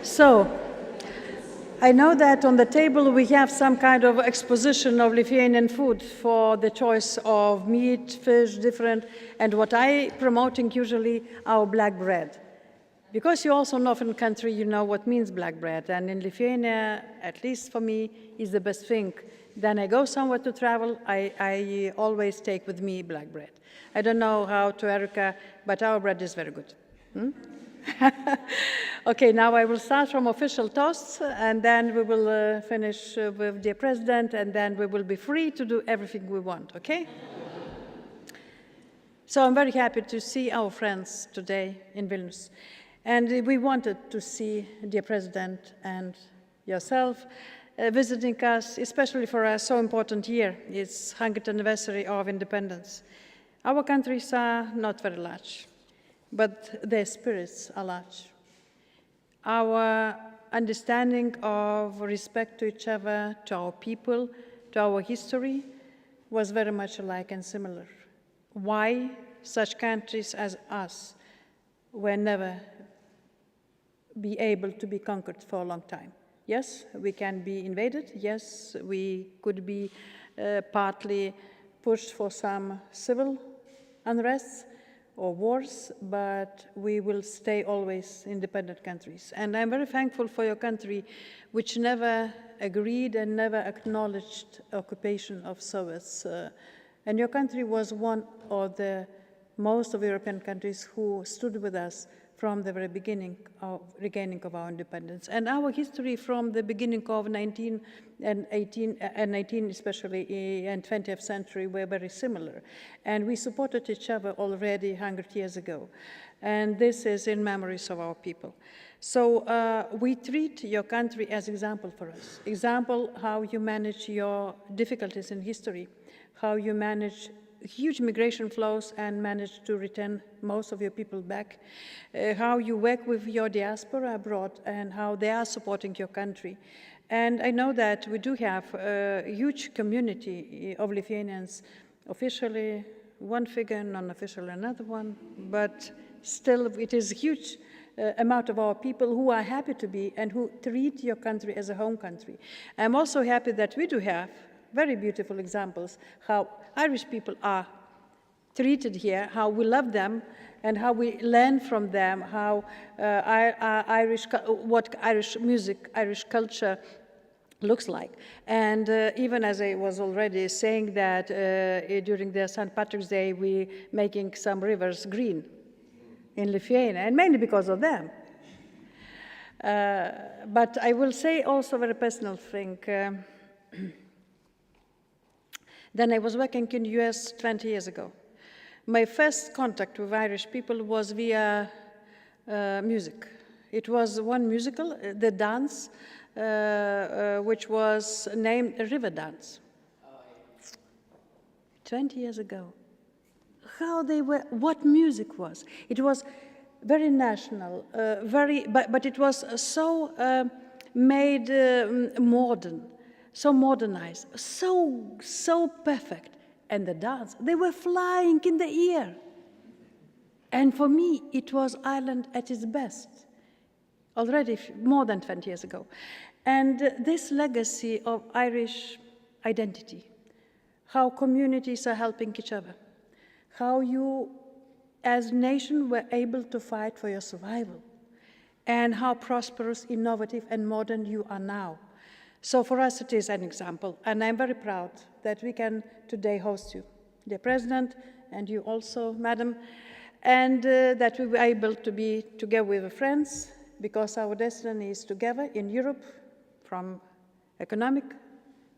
So, I know that on the table we have some kind of exposition of Lithuanian food for the choice of meat, fish, different, and what I promoting usually our black bread. Because you're also northern country, you know what means black bread, and in Lithuania, at least for me, is the best thing. Then I go somewhere to travel, I always take with me black bread. I don't know how to Erica, but our bread is very good. Okay, now I will start from official toasts, and then we will finish with dear President, and then we will be free to do everything we want, okay? So I'm very happy to see our friends today in Vilnius. And we wanted to see dear President and yourself visiting us, especially for a so important year. It's 100th anniversary of independence. Our countries are not very large, but their spirits are large. Our understanding of respect to each other, to our people, to our history, was very much alike and similar. Why such countries as us were never be able to be conquered for a long time? Yes, we can be invaded. Yes, we could be partly pushed for some civil unrest or wars, but we will stay always independent countries. And I'm very thankful for your country, which never agreed and never acknowledged occupation of Soviets. And your country was one of the most of European countries who stood with us from the very beginning of regaining of our independence. And our history from the beginning of 19 and 18 and 19 especially and 20th century were very similar. And we supported each other already 100 years ago. And this is in memories of our people. So we treat your country as example for us. Example how you manage your difficulties in history, how you manage huge migration flows and manage to return most of your people back, how you work with your diaspora abroad and how they are supporting your country. And I know that we do have a huge community of Lithuanians, officially one figure, non-officially another one, but still it is a huge amount of our people who are happy to be and who treat your country as a home country. I'm also happy that we do have very beautiful examples how Irish people are treated here, how we love them, and how we learn from them, how what Irish music, Irish culture looks like. And even as I was already saying that during the St. Patrick's Day, we making some rivers green in Lithuania, and mainly because of them. But I will say also a very personal thing. Then I was working in the US 20 years ago. My first contact with Irish people was via music. It was one musical, the dance, which was named River Dance. 20 years ago. How they were, what music was. It was very national, but it was so made modern. So modernized, so perfect. And the dance, they were flying in the air. And for me, it was Ireland at its best, already more than 20 years ago. And this legacy of Irish identity, how communities are helping each other, how you as a nation were able to fight for your survival, and how prosperous, innovative, and modern you are now. So for us, it is an example, and I'm very proud that we can today host you, dear President, and you also, Madam, and that we were able to be together with friends, because our destiny is together in Europe from economic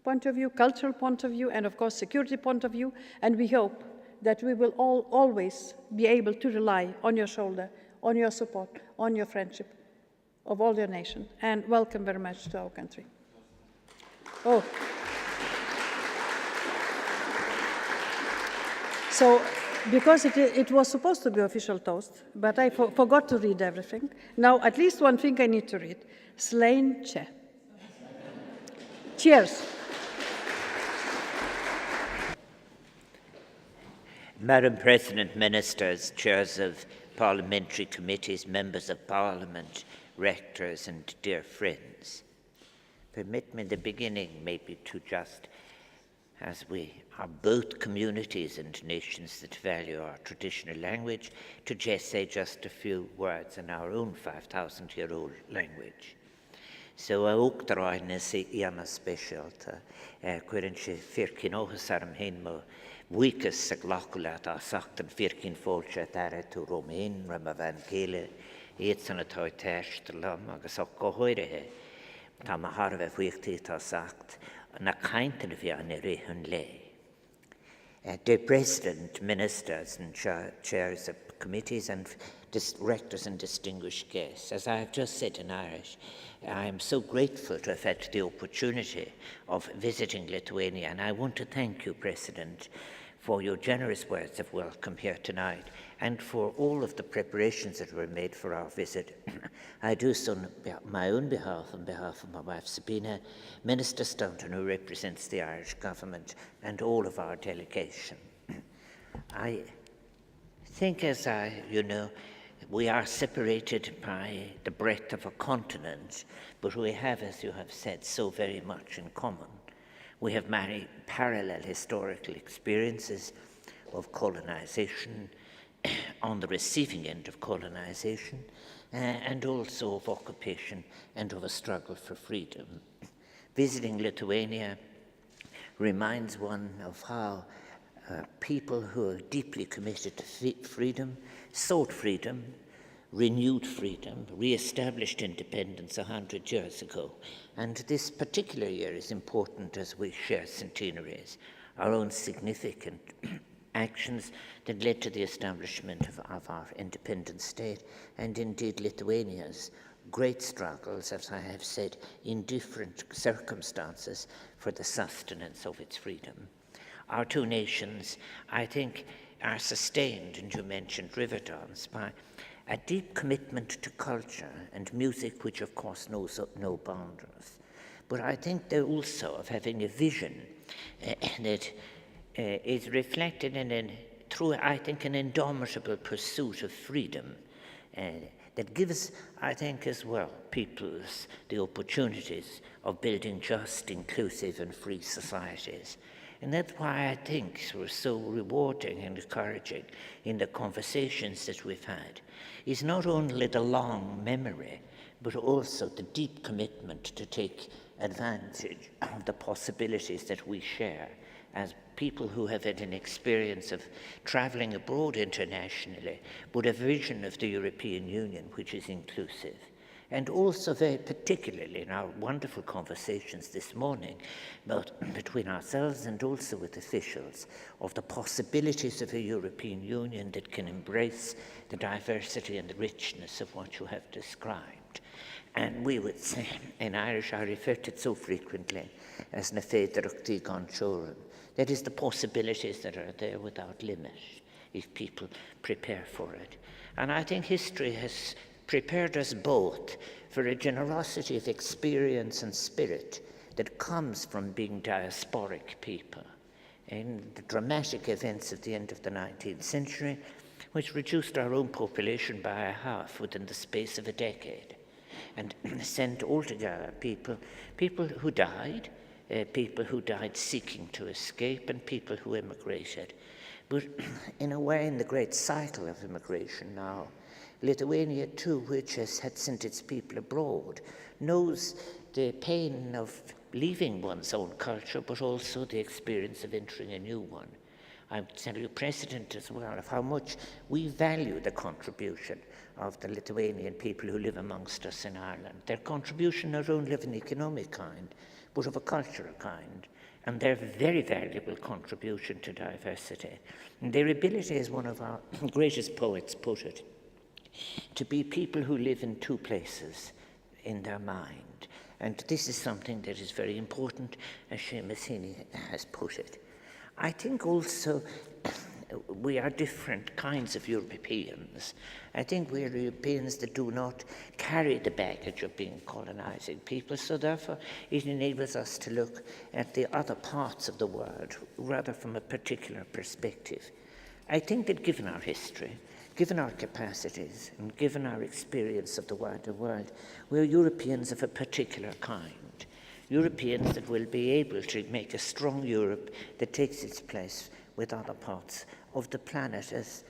point of view, cultural point of view, and of course, security point of view, and we hope that we will all always be able to rely on your shoulder, on your support, on your friendship of all your nation, and welcome very much to our country. Oh. So, because it was supposed to be official toast, but I forgot to read everything. Now, at least one thing I need to read. Slain Che. Cheers. Madam President, Ministers, Chairs of Parliamentary Committees, Members of Parliament, rectors and dear friends. Permit me in the beginning maybe to just, as we are both communities and nations that value our traditional language, to just say just a few words in our own 5,000-year-old language. So a ukdrain is iana specialta, querin she firkin ohasarm hen mo weekes sa glaculat a sachtan firkin folcha dare to romain ram van kele etsan a toy test lam agus a gohoirehe ta ma harve fuichti ta sagt na kainten vi an rehun lei. The President, Ministers and Chairs of Committees and Rectors and distinguished guests, as I have just said in Irish, I am so grateful to have had the opportunity of visiting Lithuania, and I want to thank you, President, for your generous words of welcome here tonight and for all of the preparations that were made for our visit. I do so on my own behalf, on behalf of my wife Sabina, Minister Staunton, who represents the Irish government, and all of our delegation. I think, as we are separated by the breadth of a continent, but we have, as you have said, so very much in common. We have many parallel historical experiences of colonization, on the receiving end of colonization, and also of occupation and of a struggle for freedom. Visiting Lithuania reminds one of how people who are deeply committed to freedom sought freedom, renewed freedom, re-established independence 100 years ago. And this particular year is important as we share centenaries, our own significant actions that led to the establishment of our independent state, and indeed Lithuania's great struggles, as I have said, in different circumstances for the sustenance of its freedom. Our two nations, I think, are sustained, and you mentioned river dance, by a deep commitment to culture and music, which of course knows no boundaries. But I think they're also of having a vision that is reflected through, I think, an indomitable pursuit of freedom that gives, I think, as well, peoples the opportunities of building just, inclusive and free societies. And that's why I think it was so rewarding and encouraging in the conversations that we've had, is not only the long memory, but also the deep commitment to take advantage of the possibilities that we share as people who have had an experience of traveling abroad internationally, but a vision of the European Union which is inclusive. And also very particularly in our wonderful conversations this morning, both between ourselves and also with officials, of the possibilities of a European Union that can embrace the diversity and the richness of what you have described. And we would say, in Irish, I refer to it so frequently as na féidirach tí gan teorann. That is, the possibilities that are there without limit if people prepare for it. And I think history has prepared us both for a generosity of experience and spirit that comes from being diasporic people. In the dramatic events of the end of the 19th century, which reduced our own population by a half within the space of a decade, and sent altogether people who died, people who died seeking to escape, and people who immigrated. But in a way, in the great cycle of immigration now, Lithuania too, which has had sent its people abroad, knows the pain of leaving one's own culture, but also the experience of entering a new one. I would tell you, President, as well, of how much we value the contribution of the Lithuanian people who live amongst us in Ireland. Their contribution not only of an economic kind, but of a cultural kind, and their very valuable contribution to diversity. And their ability, as one of our greatest poets put it, to be people who live in two places in their mind. And this is something that is very important, as Seamus Heaney has put it. I think also we are different kinds of Europeans. I think we are Europeans that do not carry the baggage of being colonizing people, so therefore it enables us to look at the other parts of the world rather from a particular perspective. I think that given our history, given our capacities and given our experience of the wider world, we're Europeans of a particular kind. Europeans that will be able to make a strong Europe that takes its place with other parts of the planet as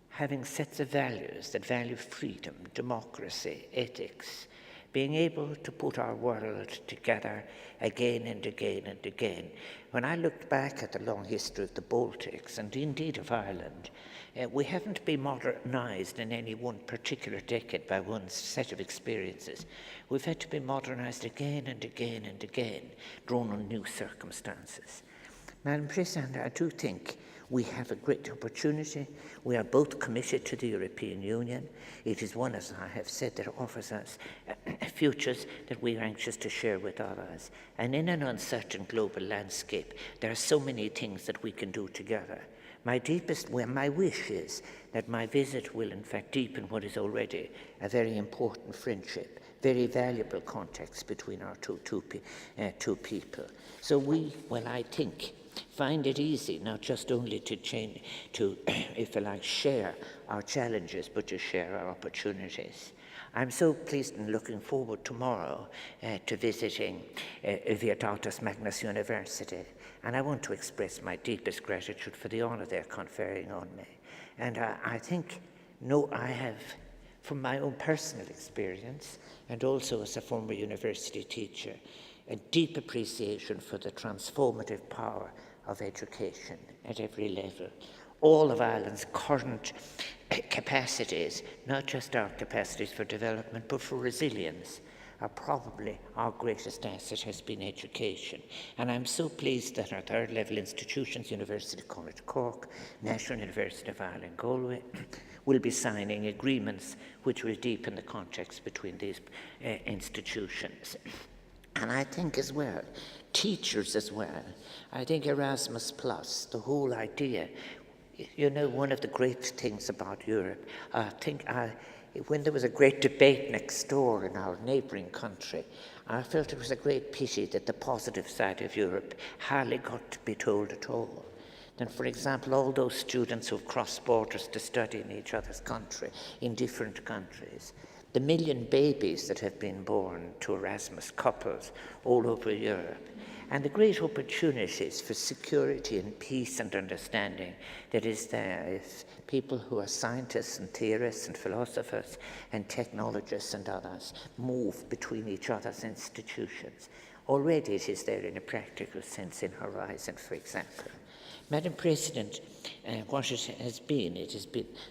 having sets of values that value freedom, democracy, ethics, being able to put our world together again and again and again. When I looked back at the long history of the Baltics and indeed of Ireland, we haven't been modernised in any one particular decade by one set of experiences. We've had to be modernised again and again and again, drawn on new circumstances. Madam President, I do think we have a great opportunity. We are both committed to the European Union. It is one, as I have said, that offers us futures that we are anxious to share with others. And in an uncertain global landscape, there are so many things that we can do together. My wish is that my visit will in fact deepen what is already a very important friendship, very valuable context between our two people. So I think, find it easy not just only to change, to, if you like, share our challenges, but to share our opportunities. I'm so pleased and looking forward tomorrow to visiting Vytautas Magnus University. And I want to express my deepest gratitude for the honor they're conferring on me. And I have, from my own personal experience, and also as a former university teacher, a deep appreciation for the transformative power of education at every level. All of Ireland's current capacities, not just our capacities for development, but for resilience, are probably our greatest asset has been education. And I'm so pleased that our third level institutions, University College Cork, National University of Ireland, Galway, will be signing agreements which will deepen the context between these institutions. And I think as well, teachers as well, I think Erasmus Plus, the whole idea, one of the great things about Europe, when there was a great debate next door in our neighbouring country, I felt it was a great pity that the positive side of Europe hardly got to be told at all. Then, for example, all those students who've crossed borders to study in each other's country, in different countries, the million babies that have been born to Erasmus couples all over Europe, and the great opportunities for security and peace and understanding that is there if people who are scientists and theorists and philosophers and technologists and others move between each other's institutions. Already it is there in a practical sense in Horizon, for example. Madam President, what it has been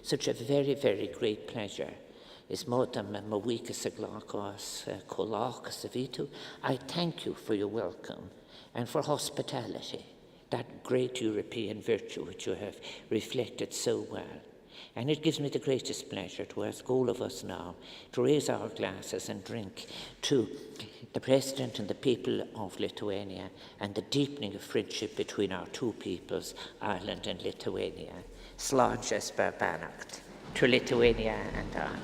such a very, very great pleasure. Is modam mawicus aglakos kolakos avitu. I thank you for your welcome and for hospitality, that great European virtue which you have reflected so well. And it gives me the greatest pleasure to ask all of us now to raise our glasses and drink to the President and the people of Lithuania and the deepening of friendship between our two peoples, Ireland and Lithuania. Slán Jesper Bannacht, to Lithuania and Ireland.